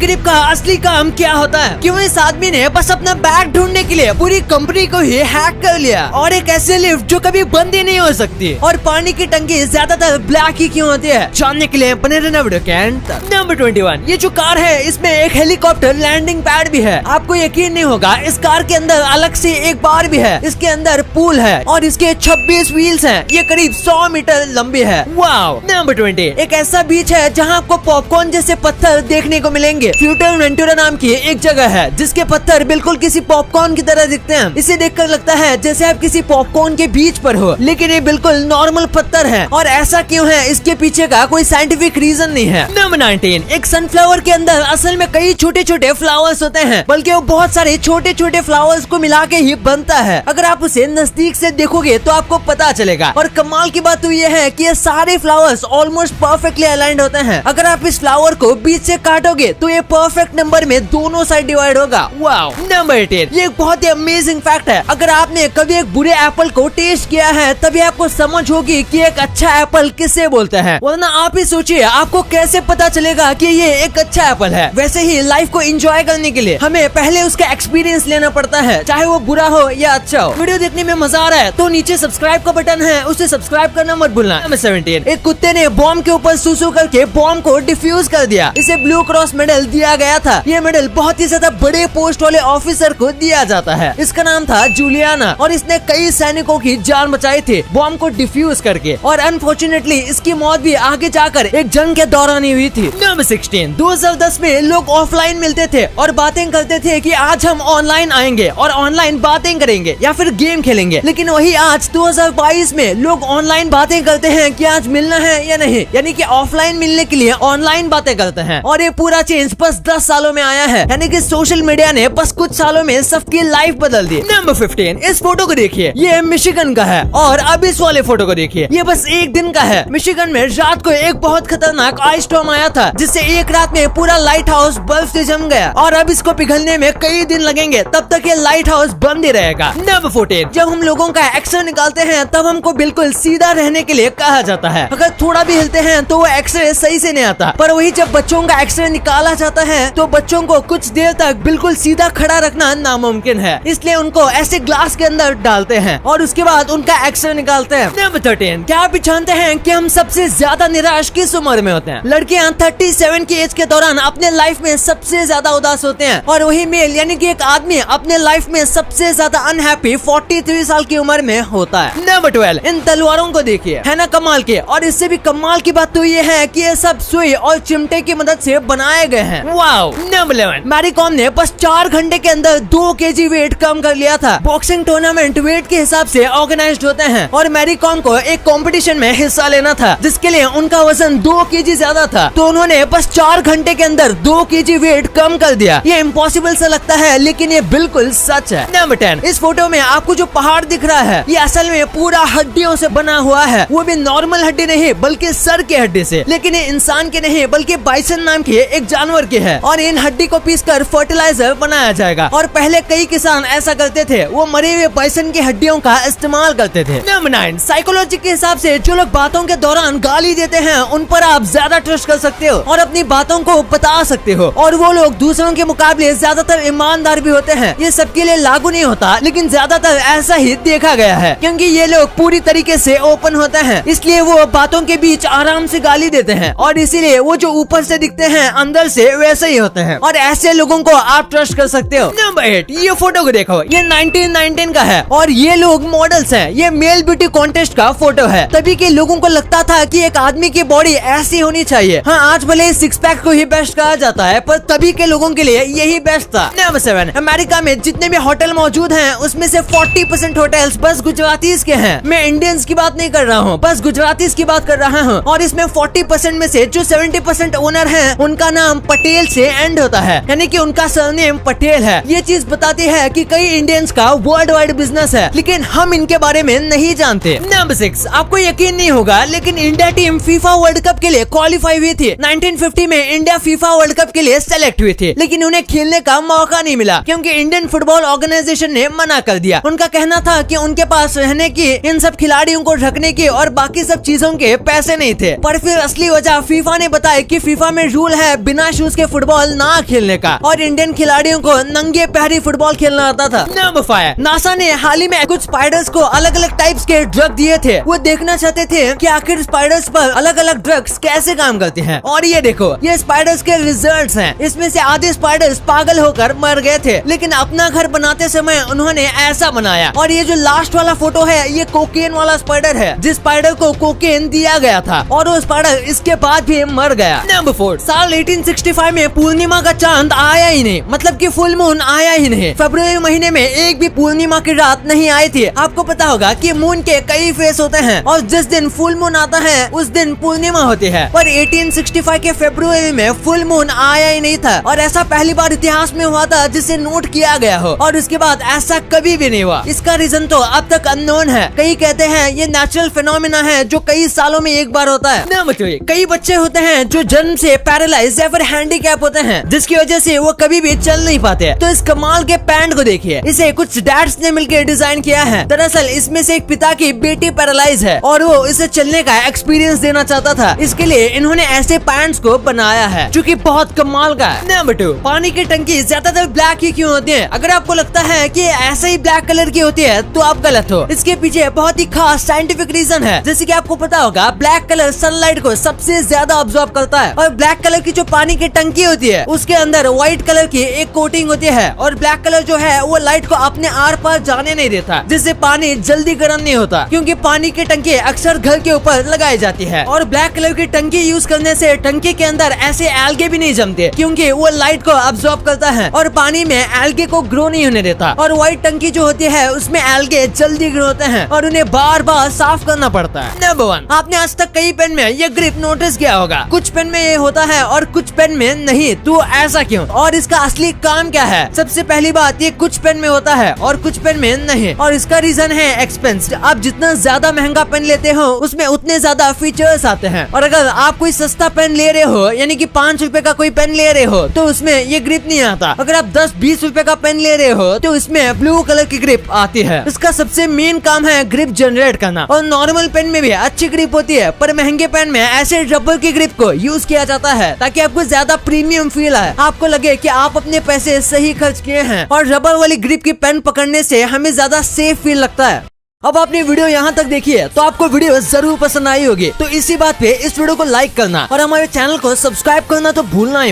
Grip का असली काम क्या होता है, क्यों इस आदमी ने बस अपना बैग ढूंढने के लिए पूरी कंपनी को ही हैक कर लिया, और एक ऐसी लिफ्ट जो कभी बंद ही नहीं हो सकती, और पानी की टंकी ज्यादातर ब्लैक ही क्यों होती है, जानने के लिए बने रहना वीडियो के एंड तक। नंबर 21, ये जो कार है इसमें एक हेलीकॉप्टर लैंडिंग पैड भी है। आपको यकीन नहीं होगा, इस कार के अंदर अलग से एक बार भी है, इसके अंदर पूल है और इसके 26 व्हील्स हैं। ये करीब 100 मीटर लंबी है। वाओ। नंबर 20, एक ऐसा बीच है जहाँ आपको पॉपकॉर्न जैसे पत्थर देखने को मिलेंगे। फ्यूटर वेंटुरा नाम की एक जगह है जिसके पत्थर बिल्कुल किसी पॉपकॉर्न की तरह दिखते हैं। इसे देखकर लगता है जैसे आप किसी पॉपकॉर्न के बीच पर हो, लेकिन ये बिल्कुल नॉर्मल पत्थर है। और ऐसा क्यों है, इसके पीछे का कोई साइंटिफिक रीजन नहीं है। नंबर 19, एक सनफ्लावर के अंदर असल में कई छोटे छोटे फ्लावर्स होते हैं, बल्कि वो बहुत सारे छोटे छोटे फ्लावर्स को मिला के ही बनता है। अगर आप उसे नजदीक से देखोगे तो आपको पता चलेगा। और कमाल की बात तो ये है कि ये सारे फ्लावर्स ऑलमोस्ट परफेक्टली अलाइंड होते हैं। अगर आप इस फ्लावर को बीच से काटोगे तो ये परफेक्ट नंबर में दोनों साइड डिवाइड होगा। वाओ। नंबर 18, ये एक बहुत ही अमेजिंग फैक्ट है। अगर आपने कभी एक बुरे एप्पल को टेस्ट किया है तभी आपको समझ होगी कि एक अच्छा एप्पल किसे बोलते हैं, वरना आप ही सोचिए आपको कैसे पता चलेगा कि ये एक अच्छा एप्पल है। वैसे ही लाइफ को एंजॉय करने के लिए हमें पहले उसका एक्सपीरियंस लेना पड़ता है, चाहे वो बुरा हो या अच्छा हो। वीडियो देखने में मजा आ रहा है तो नीचे सब्सक्राइब का बटन है, उसे सब्सक्राइब करना मत भूलना। नंबर 17, एक कुत्ते ने बॉम्ब के ऊपर सुसु करके बॉम्ब को डिफ्यूज कर दिया। इसे ब्लू क्रॉस मेडल दिया गया था। ये मेडल बहुत ही ज्यादा बड़े पोस्ट वाले ऑफिसर को दिया जाता है। इसका नाम था जूलियाना और इसने कई सैनिकों की जान बचाई थी बॉम्ब को डिफ्यूज करके। और अनफॉर्चुनेटली इसकी मौत भी आगे जाकर एक जंग के दौरान ही हुई थी। नंबर 16, 2010 में लोग ऑफलाइन मिलते थे और बातें करते थे कि आज हम ऑनलाइन आएंगे और ऑनलाइन बातें करेंगे या फिर गेम खेलेंगे। लेकिन वही आज 2022 में लोग ऑनलाइन बातें करते हैं कि आज मिलना है या नहीं, यानी कि ऑफलाइन मिलने के लिए ऑनलाइन बातें करते हैं। और ये पूरा चेंज बस 10 सालों में आया है, यानी कि सोशल मीडिया ने बस कुछ सालों में सबकी लाइफ बदल दी। नंबर 15, इस फोटो को देखिए, ये मिशिगन का है। और अब इस वाले फोटो को देखिए, ये बस एक दिन का है। मिशिगन में रात को एक बहुत खतरनाक आइस स्टॉर्म आया था जिससे एक रात में पूरा लाइट हाउस बर्फ से जम गया और अब इसको पिघलने में कई दिन लगेंगे, तब तक ये लाइट हाउस बंद ही रहेगा। नंबर 14, जब हम लोगों का एक्सरे निकालते हैं तब हमको बिल्कुल सीधा रहने के लिए कहा जाता है। अगर थोड़ा भी हिलते हैं तो वो एक्सरे सही से नहीं आता। पर वही जब बच्चों का एक्सरे निकाला जाता है तो बच्चों को कुछ देर तक बिल्कुल सीधा खड़ा रखना नामुमकिन है, इसलिए उनको ऐसे ग्लास के अंदर डालते हैं और उसके बाद उनका एक्सरे निकालते हैं। नंबर 13, क्या आप जानते हैं कि हम सबसे ज्यादा निराश किस उम्र में होते हैं? लड़कियां 37 की एज के दौरान अपने लाइफ में सबसे ज्यादा उदास होते हैं और वही मेल यानी कि एक आदमी अपने लाइफ में सबसे ज्यादा अनहैप्पी 43 साल की उम्र में होता है। नंबर 12, इन तलवारों को देखिए, है ना कमाल के। और इससे भी कमाल की बात तो ये है कि ये सब सुई और चिमटे की मदद से बनाए गए हैं। वाओ। नंबर 11, मैरी कॉम ने बस 4 घंटे के अंदर 2 kg वेट कम कर लिया था। बॉक्सिंग टूर्नामेंट वेट के हिसाब से ऑर्गेनाइज्ड होते हैं और मैरी कॉम को एक कंपटीशन में हिस्सा लेना था जिसके लिए उनका वजन 2 kg ज्यादा था, तो उन्होंने बस 4 घंटे के अंदर 2 kg वेट कम कर दिया। ये इम्पॉसिबल सा लगता है लेकिन ये बिल्कुल सच है। नंबर 10, इस फोटो में आपको जो पहाड़ दिख रहा है ये असल में पूरा हड्डियों से बना हुआ है, वो भी नॉर्मल हड्डी नहीं बल्कि सर के हड्डी से। लेकिन ये इंसान के नहीं बल्कि बाइसन नाम के एक जानवर के है और इन हड्डी को पीसकर फर्टिलाइजर बनाया जाएगा। और पहले कई किसान ऐसा करते थे, वो मरे हुए बाइसन की हड्डियों का इस्तेमाल करते थे। नंबर 9, साइकोलॉजी के हिसाब से जो लोग बातों के दौरान गाली देते हैं उन पर आप ज्यादा ट्रस्ट कर सकते हो और अपनी बातों को बता सकते हो, और वो लोग दूसरों के मुकाबले ज्यादातर ईमानदार भी होते हैं। ये सबके लिए लागू नहीं होता लेकिन ज्यादातर ऐसा ही देखा गया है, क्योंकि ये लोग पूरी तरीके से ओपन होते हैं, इसलिए वो बातों के बीच आराम से गाली देते हैं और इसीलिए वो जो ऊपर से दिखते हैं अंदर से वैसे ही होते हैं, और ऐसे लोगों को आप ट्रस्ट कर सकते हो। नंबर 8, ये फोटो को देखो, ये 1919 का है और ये लोग मॉडल्स हैं। ये मेल ब्यूटी कॉन्टेस्ट का फोटो है। तभी के लोगों को लगता था कि एक आदमी की बॉडी ऐसी होनी चाहिए। हाँ, आज भले सिक्स पैक को ही बेस्ट कहा जाता है पर तभी के लोगों के लिए यही बेस्ट था। नंबर 7, अमेरिका में जितने भी होटल मौजूद हैं उसमें से 40% होटल्स बस गुजरातीज के हैं। मैं इंडियंस की बात नहीं कर रहा हूँ, बस गुजरातीज की बात कर रहा हूँ। और इसमें 40% में से जो 70% ओनर हैं उनका नाम पटेल से एंड होता है, यानी कि उनका सरनेम पटेल है। ये चीज बताती है कि कई इंडियंस का वर्ल्ड वाइड बिजनेस है लेकिन हम इनके बारे में नहीं जानते। नंबर 6, आपको यकीन नहीं होगा लेकिन India team FIFA world cup के लिए क्वालिफाई हुई थी। 1950 में इंडिया फीफा वर्ल्ड कप के लिए सेलेक्ट हुई थी लेकिन उन्हें खेलने का मौका नहीं मिला क्योंकि इंडियन फुटबॉल ऑर्गेनाइजेशन ने मना कर दिया। उनका कहना था कि उनके पास रहने की, इन सब खिलाड़ियों को रखने की और बाकी सब चीजों के पैसे नहीं थे। पर फिर असली वजह फीफा ने बताया कि फीफा में रूल है बिना शूज उसके फुटबॉल ना खेलने का और इंडियन खिलाड़ियों को नंगे पैरी फुटबॉल खेलना आता था। नंबर 5, नासा ने हाल ही में कुछ स्पाइडर्स को अलग अलग टाइप्स के ड्रग दिए थे। वो देखना चाहते थे कि आखिर स्पाइडर्स पर अलग अलग ड्रग्स कैसे काम करते हैं। और ये देखो, ये स्पाइडर्स के रिजल्ट्स हैं। इसमें से आधे स्पाइडर्स पागल होकर मर गए थे, लेकिन अपना घर बनाते समय उन्होंने ऐसा बनाया। और ये जो लास्ट वाला फोटो है, ये कोकेन वाला स्पाइडर है, जिस स्पाइडर को कोकेन दिया गया था और वो स्पाइडर इसके बाद भी मर गया। नंबर 4, साल 1865 में पूर्णिमा का चांद आया ही नहीं, मतलब कि फुल मून आया ही नहीं। फरवरी महीने में एक भी पूर्णिमा की रात नहीं आई थी। आपको पता होगा कि मून के कई फेस होते हैं और जिस दिन फुल मून आता है उस दिन पूर्णिमा होती है। पर 1865 के फरवरी में फुल मून आया ही नहीं था और ऐसा पहली बार इतिहास में हुआ था जिसे नोट किया गया हो, और उसके बाद ऐसा कभी भी नहीं हुआ। इसका रीजन तो अब तक अननोन है। कई कहते हैं ये नेचुरल फिनोमिना है जो कई सालों में एक बार होता है। नंबर 3, कई बच्चे होते हैं जो जन्म से पैरालाइज या फिर हैंडीकैप होते हैं, जिसकी वजह से वो कभी भी चल नहीं पाते। तो इस कमाल के पैंट को देखिए, इसे कुछ डैड्स ने मिलकर डिजाइन किया है। दरअसल इसमें से एक पिता की बेटी पैरालाइज है और वो इसे चलने का एक्सपीरियंस देना चाहता था। इसके लिए इन्होंने ऐसे पैंट्स को बनाया है जो कि बहुत कमाल का है। नंबर 2, पानी की टंकी ज्यादातर ब्लैक ही क्यों होती है? अगर आपको लगता है कि ऐसे ही ब्लैक कलर की होती है तो आप गलत हो। इसके पीछे बहुत ही खास साइंटिफिक रीजन है। जैसे कि आपको पता होगा, ब्लैक कलर सनलाइट को सबसे ज्यादा ऑब्जॉर्ब करता है और ब्लैक कलर की जो पानी की टंकी होती है उसके अंदर व्हाइट कलर की एक कोटिंग होती है और ब्लैक कलर जो है वो लाइट को अपने आर पार जाने नहीं देता, जिससे पानी जल्दी गर्म नहीं होता। क्योंकि पानी की टंकी अक्सर घर के ऊपर लगाई जाती है और ब्लैक कलर की टंकी यूज करने से टंकी के अंदर ऐसे एल्गे भी नहीं जमते, क्योंकि वो लाइट को अब्सॉर्ब करता है और पानी में एल्गे को ग्रो नहीं होने देता। और व्हाइट टंकी जो होती है उसमें एल्गे जल्दी ग्रो होते हैं और उन्हें बार बार साफ करना पड़ता है। नंबर 1, आपने आज तक कई पेन में ये ग्रिप नोटिस किया होगा। कुछ पेन में ये होता है और कुछ पेन में नहीं, तो ऐसा क्यों और इसका असली काम क्या है? सबसे पहली बात, ये कुछ पेन में होता है और कुछ पेन में नहीं, और इसका रीजन है एक्सपेंस। आप जितना ज्यादा महंगा पेन लेते हो उसमें उतने ज्यादा फीचर्स आते हैं, और अगर आप कोई सस्ता पेन ले रहे हो, यानी कि 5 रुपए का कोई पेन ले रहे हो, तो उसमें ये ग्रिप नहीं आता। अगर आप 10-20 रुपए का पेन ले रहे हो तो इसमें ब्लू कलर की ग्रिप आती है। इसका सबसे मेन काम है ग्रिप जनरेट करना, और नॉर्मल पेन में भी अच्छी ग्रिप होती है, पर महंगे पेन में ऐसे रबर की ग्रिप को यूज किया जाता है ताकि आपको ज्यादा प्रीमियम फील आए, आपको लगे कि आप अपने पैसे सही खर्च किए हैं। और रबर वाली ग्रिप की पेन पकड़ने से हमें ज्यादा सेफ फील लगता है। अब आपने वीडियो यहाँ तक देखी है तो आपको वीडियो जरूर पसंद आई होगी, तो इसी बात पे इस वीडियो को लाइक करना और हमारे चैनल को सब्सक्राइब करना तो भूलना ही मत।